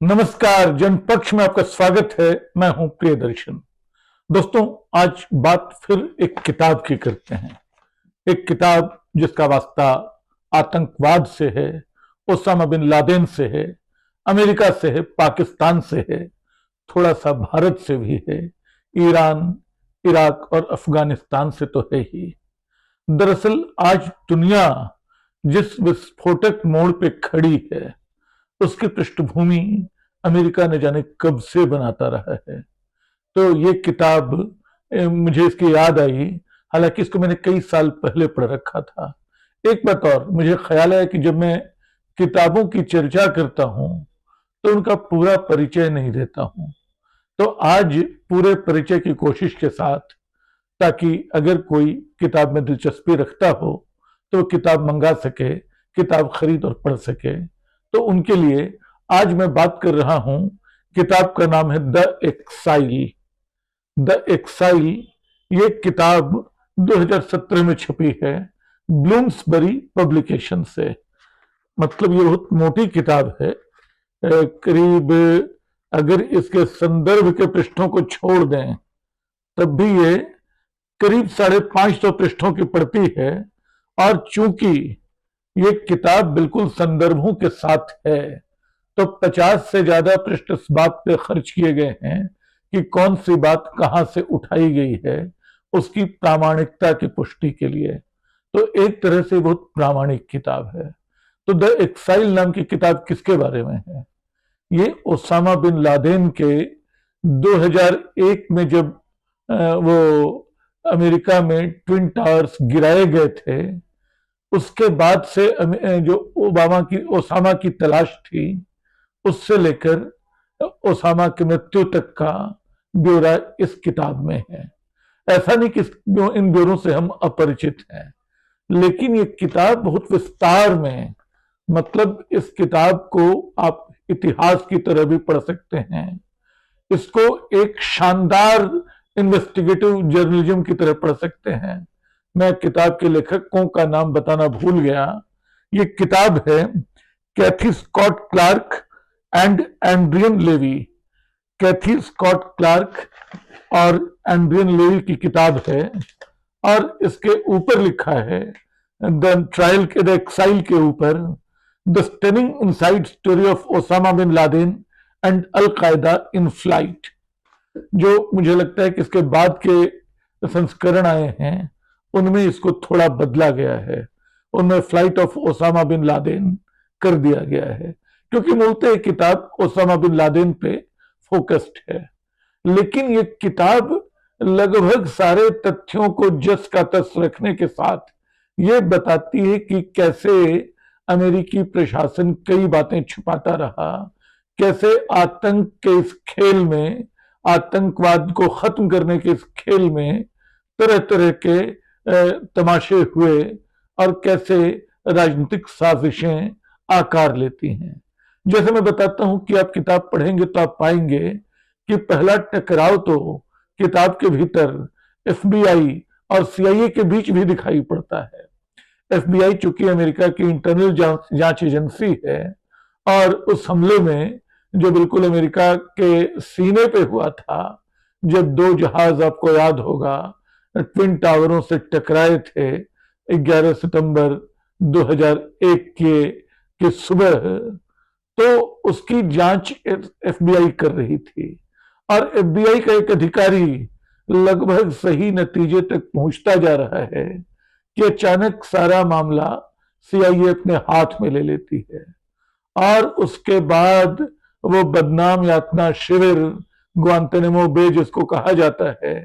नमस्कार। जनपक्ष में आपका स्वागत है। मैं हूं प्रियदर्शन। दोस्तों, आज बात फिर एक किताब की करते हैं। एक किताब जिसका वास्ता आतंकवाद से है, ओसामा बिन लादेन से है, अमेरिका से है, पाकिस्तान से है, थोड़ा सा भारत से भी है, ईरान, इराक और अफगानिस्तान से तो है ही। दरअसल आज दुनिया जिस विस्फोटक मोड़ पे खड़ी है उसकी पृष्ठभूमि अमेरिका ने जाने कब से बनाता रहा है। तो ये किताब मुझे इसकी याद आई। हालांकि इसको मैंने कई साल पहले पढ़ रखा था। एक बात और मुझे ख्याल है कि जब मैं किताबों की चर्चा करता हूं तो उनका पूरा परिचय नहीं देता हूं। तो आज पूरे परिचय की कोशिश के साथ, ताकि अगर कोई किताब में दिलचस्पी रखता हो तो वो किताब मंगा सके, किताब खरीद और पढ़ सके। तो उनके लिए आज मैं बात कर रहा हूं। किताब का नाम है द एक्साइल। द एक्साइल ये किताब 2017 में छपी है ब्लूम्सबरी पब्लिकेशन से। मतलब ये बहुत मोटी किताब है। करीब अगर इसके संदर्भ के पृष्ठों को छोड़ दें तब भी ये करीब 550 पृष्ठों की पड़ती है। और चूंकि ये किताब बिल्कुल संदर्भों के साथ है तो 50 से ज्यादा पृष्ठ इस बात पे खर्च किए गए हैं कि कौन सी बात कहां से उठाई गई है, उसकी प्रामाणिकता की पुष्टि के लिए। तो एक तरह से बहुत प्रामाणिक किताब है। तो द एक्साइल नाम की किताब किसके बारे में है? ये ओसामा बिन लादेन के 2001 में जब वो अमेरिका में ट्विन टावर्स गिराए गए थे, उसके बाद से जो ओसामा की तलाश थी, उससे लेकर ओसामा की मृत्यु तक का ब्यौरा इस किताब में है। ऐसा नहीं कि इन ब्यौरों से हम अपरिचित हैं, लेकिन ये किताब बहुत विस्तार में, मतलब इस किताब को आप इतिहास की तरह भी पढ़ सकते हैं, इसको एक शानदार इन्वेस्टिगेटिव जर्नलिज्म की तरह पढ़ सकते हैं। मैं किताब के लेखकों का नाम बताना भूल गया। ये किताब है Cathy Scott Clark and Adrian Levy. Cathy Scott Clark और एंड्रियन लेवी की किताब है। और इसके ऊपर लिखा है द ट्रायल द एक्साइल के ऊपर the stunning inside story of Osama bin Laden and al Qaeda in flight. जो मुझे लगता है कि इसके बाद के संस्करण आए हैं उनमें इसको थोड़ा बदला गया है। उनमें flight of Osama bin Laden कर दिया गया है, क्योंकि मूलतः किताब ओसामा बिन लादेन पे फोकस्ड है। लेकिन ये किताब लगभग सारे तथ्यों को जस का तस रखने के साथ ये बताती है कि कैसे अमेरिकी प्रशासन कई बातें छुपाता रहा, कैसे आतंक के इस खेल में, आतंकवाद को खत्म करने के इस खेल में तरह तरह के तमाशे हुए और कैसे राजनीतिक साजिशें आकार लेती हैं। जैसे मैं बताता हूं कि आप किताब पढ़ेंगे तो आप पाएंगे कि पहला टकराव तो किताब के भीतर एफबीआई और सीआईए के बीच भी दिखाई पड़ता है। एफबीआई चूंकि अमेरिका की इंटरनल जांच एजेंसी है, और उस हमले में जो बिल्कुल अमेरिका के सीने पे हुआ था, जब दो जहाज, आपको याद होगा, ट्विन टावरों से टकराए थे 11 सितंबर 2001 के सुबह, तो उसकी जांच एफबीआई कर रही थी। और एफबीआई का एक अधिकारी लगभग सही नतीजे तक पहुंचता जा रहा है कि अचानक सारा मामला सीआईए अपने हाथ में ले लेती है। और उसके बाद वो बदनाम यातना शिविर, ग्वांतनामो बे जिसको कहा जाता है,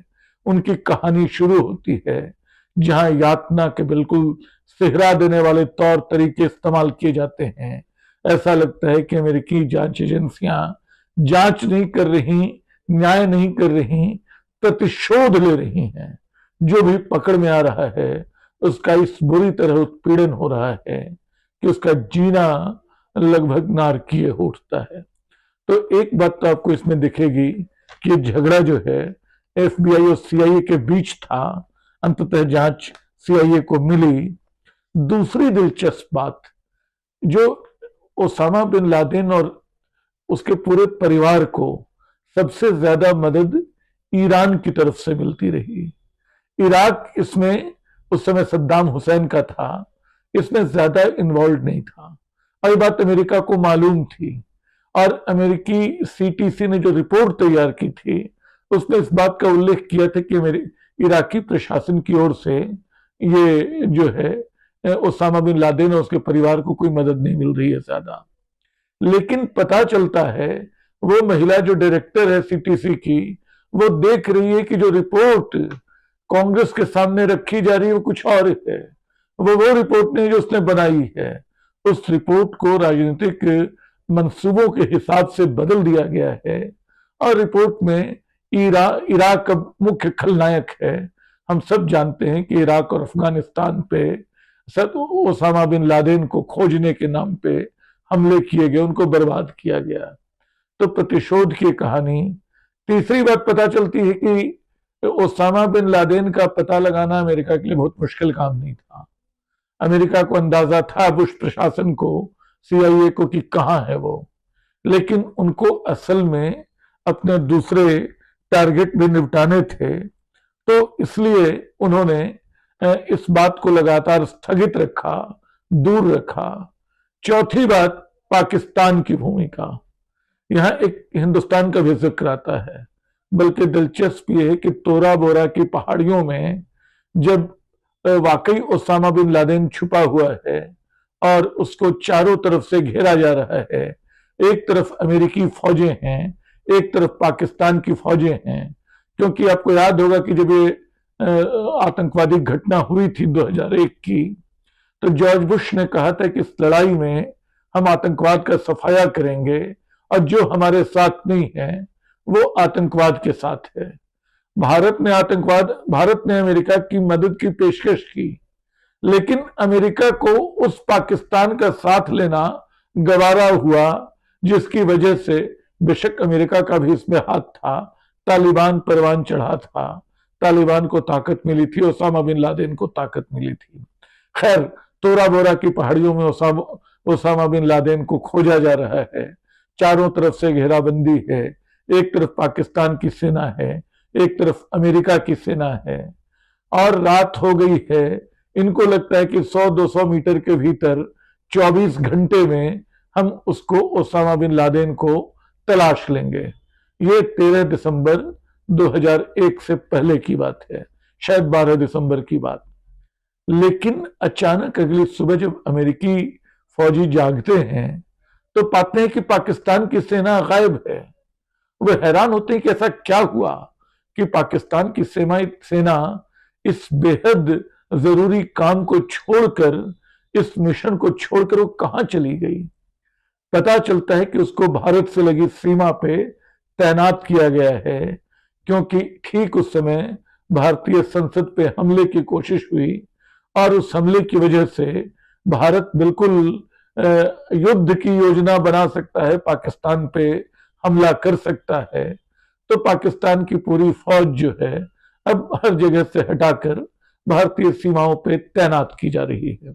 उनकी कहानी शुरू होती है, जहां यातना के बिल्कुल सिहरा देने वाले तौर तरीके इस्तेमाल किए जाते हैं। ऐसा लगता है कि अमेरिकी जांच एजेंसियां जांच नहीं कर रही, न्याय नहीं कर रही, प्रतिशोध ले रही हैं। जो भी पकड़ में आ रहा है उसका इस बुरी तरह उत्पीड़न हो रहा है कि उसका जीना लगभग नारकीय उठता है। तो एक बात तो आपको इसमें दिखेगी कि झगड़ा जो है एफबीआई और सीआईए के बीच था, अंततः जांच सीआईए को मिली। दूसरी दिलचस्प बात, जो ओसामा बिन लादेन और उसके पूरे परिवार को सबसे ज्यादा मदद ईरान की तरफ से मिलती रही। इराक इसमें उस समय सद्दाम हुसैन का था, इसमें ज्यादा इन्वॉल्व नहीं था और ये बात अमेरिका को मालूम थी। और अमेरिकी सीटीसी ने जो रिपोर्ट तैयार की थी उसमें इस बात का उल्लेख किया था कि मेरे इराकी प्रशासन की ओर से ये जो है ओसामा बिन लादेन और उसके परिवार को कोई मदद नहीं मिल रही है ज्यादा। लेकिन पता चलता है वो महिला जो डायरेक्टर है सीटीसी की, वो देख रही है कि जो रिपोर्ट कांग्रेस के सामने रखी जा रही है वो कुछ और है, वो रिपोर्ट नहीं जो उसने बनाई है। उस रिपोर्ट को राजनीतिक मंसूबों के हिसाब से बदल दिया गया है और रिपोर्ट में इराक का मुख्य खलनायक है। हम सब जानते हैं कि इराक और अफगानिस्तान पे ओसामा बिन लादेन को खोजने के नाम पे हमले किए गए, उनको बर्बाद किया गया। तो प्रतिशोध की कहानी। तीसरी बात पता चलती है कि ओसामा बिन लादेन का पता लगाना अमेरिका के लिए बहुत मुश्किल काम नहीं था। अमेरिका को अंदाजा था, बुश प्रशासन को, CIA को, कि कहां है वो, लेकिन उनको असल में अपने दूसरे टारगेट भी निपटाने थे। तो इसलिए उन्होंने इस बात को लगातार स्थगित रखा, दूर रखा। चौथी बात, पाकिस्तान की भूमिका। यहां एक हिंदुस्तान का भी जिक्र आता है, बल्कि दिलचस्प ये है कि तोरा बोरा की पहाड़ियों में जब वाकई ओसामा बिन लादेन छुपा हुआ है और उसको चारों तरफ से घेरा जा रहा है, एक तरफ अमेरिकी फौजें हैं, एक तरफ पाकिस्तान की फौजें हैं। क्योंकि आपको याद होगा कि जब ये आतंकवादी घटना हुई थी 2001 की, तो जॉर्ज बुश ने कहा था कि इस लड़ाई में हम आतंकवाद का सफाया करेंगे और जो हमारे साथ नहीं है वो आतंकवाद के साथ है। भारत ने अमेरिका की मदद की पेशकश की, लेकिन अमेरिका को उस पाकिस्तान का साथ लेना गवारा हुआ, जिसकी वजह से बेशक अमेरिका का भी इसमें हाथ था, तालिबान परवान चढ़ा था, तालिबान को ताकत मिली थी, ओसामा बिन लादेन को ताकत मिली थी। खैर, तोरा बोरा की पहाड़ियों में ओसामा बिन लादेन को खोजा जा रहा है, चारों तरफ से घेराबंदी है, एक तरफ पाकिस्तान की सेना है, एक तरफ अमेरिका की सेना है और रात हो गई है। इनको लगता है कि 100-200 मीटर के भीतर 24 घंटे में हम उसको, ओसामा बिन लादेन को तलाश लेंगे। ये 13 दिसंबर 2001 से पहले की बात है, शायद 12 दिसंबर की बात। लेकिन अचानक अगली सुबह जब अमेरिकी फौजी जागते हैं तो पाते हैं कि पाकिस्तान की सेना गायब है। वे हैरान होते हैं कि ऐसा क्या हुआ कि पाकिस्तान की सेना इस बेहद जरूरी काम को छोड़कर, इस मिशन को छोड़कर वो कहां चली गई। पता चलता है कि उसको भारत से लगी सीमा पे तैनात किया गया है, क्योंकि ठीक उस समय भारतीय संसद पे हमले की कोशिश हुई और उस हमले की वजह से भारत बिल्कुल युद्ध की योजना बना सकता है, पाकिस्तान पे हमला कर सकता है। तो पाकिस्तान की पूरी फौज जो है अब हर जगह से हटाकर भारतीय सीमाओं पे तैनात की जा रही है।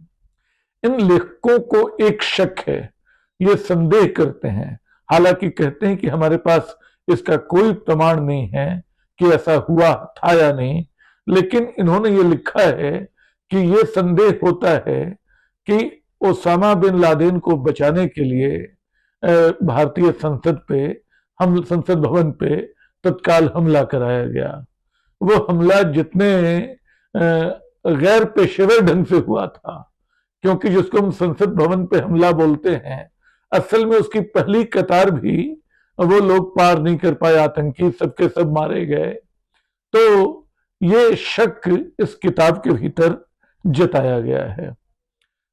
इन लेखकों को एक शक है, ये संदेह करते हैं, हालांकि कहते हैं कि हमारे पास इसका कोई प्रमाण नहीं है कि ऐसा हुआ था या नहीं, लेकिन इन्होंने ये लिखा है कि ये संदेह होता है कि ओसामा बिन लादेन को बचाने के लिए भारतीय संसद भवन पे तत्काल हमला कराया गया। वो हमला जितने गैर पेशेवर ढंग से हुआ था, क्योंकि जिसको हम संसद भवन पे हमला बोलते हैं, असल में उसकी पहली कतार भी वो लोग पार नहीं कर पाए, आतंकी सबके सब मारे गए। तो ये शक इस किताब के भीतर जताया गया है।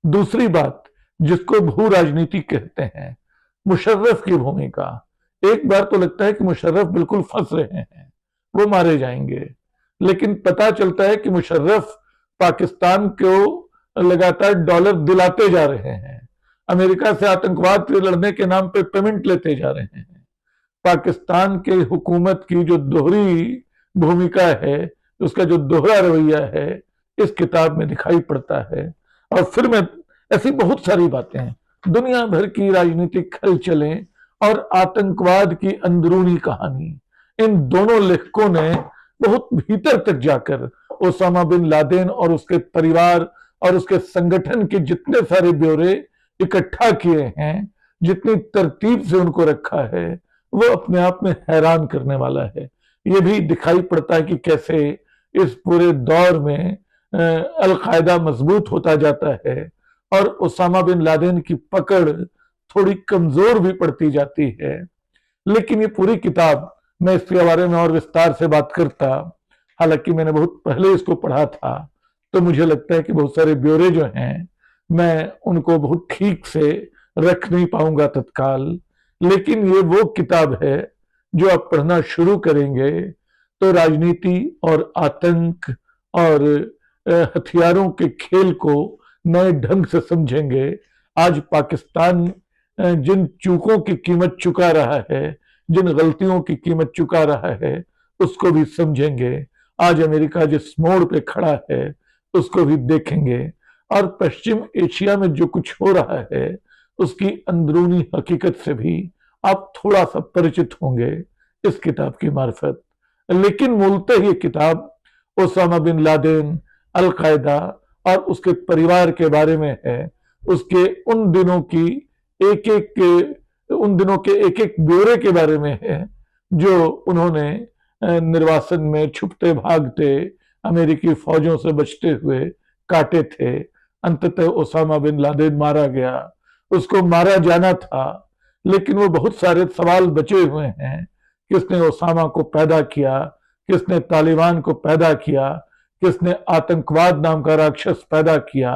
दूसरी बात, जिसको भू राजनीति कहते हैं, मुशर्रफ की भूमिका। एक बार तो लगता है कि मुशर्रफ बिल्कुल फंस रहे हैं, वो मारे जाएंगे, लेकिन पता चलता है कि मुशर्रफ पाकिस्तान को लगातार डॉलर दिलाते जा रहे हैं, अमेरिका से आतंकवाद से लड़ने के नाम पे पेमेंट लेते जा रहे हैं। पाकिस्तान के हुकूमत की जो दोहरी भूमिका है, उसका जो दोहरा रवैया है, इस किताब में दिखाई पड़ता है। और फिर में ऐसी बहुत सारी बातें हैं, दुनिया भर की राजनीतिक हलचलें और आतंकवाद की अंदरूनी कहानी, इन दोनों लेखकों ने बहुत भीतर तक जाकर ओसामा बिन लादेन और उसके परिवार और उसके संगठन के जितने सारे ब्यौरे इकट्ठा किए हैं, जितनी तरतीब से उनको रखा है, वो अपने आप में हैरान करने वाला है। ये भी दिखाई पड़ता है कि कैसे इस पूरे दौर में अल-कायदा मजबूत होता जाता है और ओसामा बिन लादेन की पकड़ थोड़ी कमजोर भी पड़ती जाती है। लेकिन ये पूरी किताब, मैं इसके बारे में और विस्तार से बात करता, हालांकि मैंने बहुत पहले इसको पढ़ा था, तो मुझे लगता है कि बहुत सारे ब्यौरे जो हैं मैं उनको बहुत ठीक से रख नहीं पाऊंगा तत्काल। लेकिन ये वो किताब है जो आप पढ़ना शुरू करेंगे तो राजनीति और आतंक और हथियारों के खेल को नए ढंग से समझेंगे। आज पाकिस्तान जिन चूकों की कीमत चुका रहा है, जिन गलतियों की कीमत चुका रहा है, उसको भी समझेंगे। आज अमेरिका जिस मोड़ पे खड़ा है उसको भी देखेंगे और पश्चिम एशिया में जो कुछ हो रहा है उसकी अंदरूनी हकीकत से भी आप थोड़ा सा परिचित होंगे इस किताब की मार्फत। लेकिन मूलतः ये किताब ओसामा बिन लादेन, अल-कायदा और उसके परिवार के बारे में है, उसके उन दिनों के एक एक ब्यौरे के बारे में है जो उन्होंने निर्वासन में छुपते भागते अमेरिकी फौजों से बचते हुए काटे थे। अंततः ओसामा बिन लादेन मारा गया, उसको मारा जाना था, लेकिन वो बहुत सारे सवाल बचे हुए हैं। किसने ओसामा को पैदा किया, किसने तालिबान को पैदा किया, किसने आतंकवाद नाम का राक्षस पैदा किया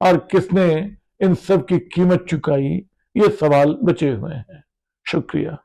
और किसने इन सब की कीमत चुकाई, ये सवाल बचे हुए हैं। शुक्रिया।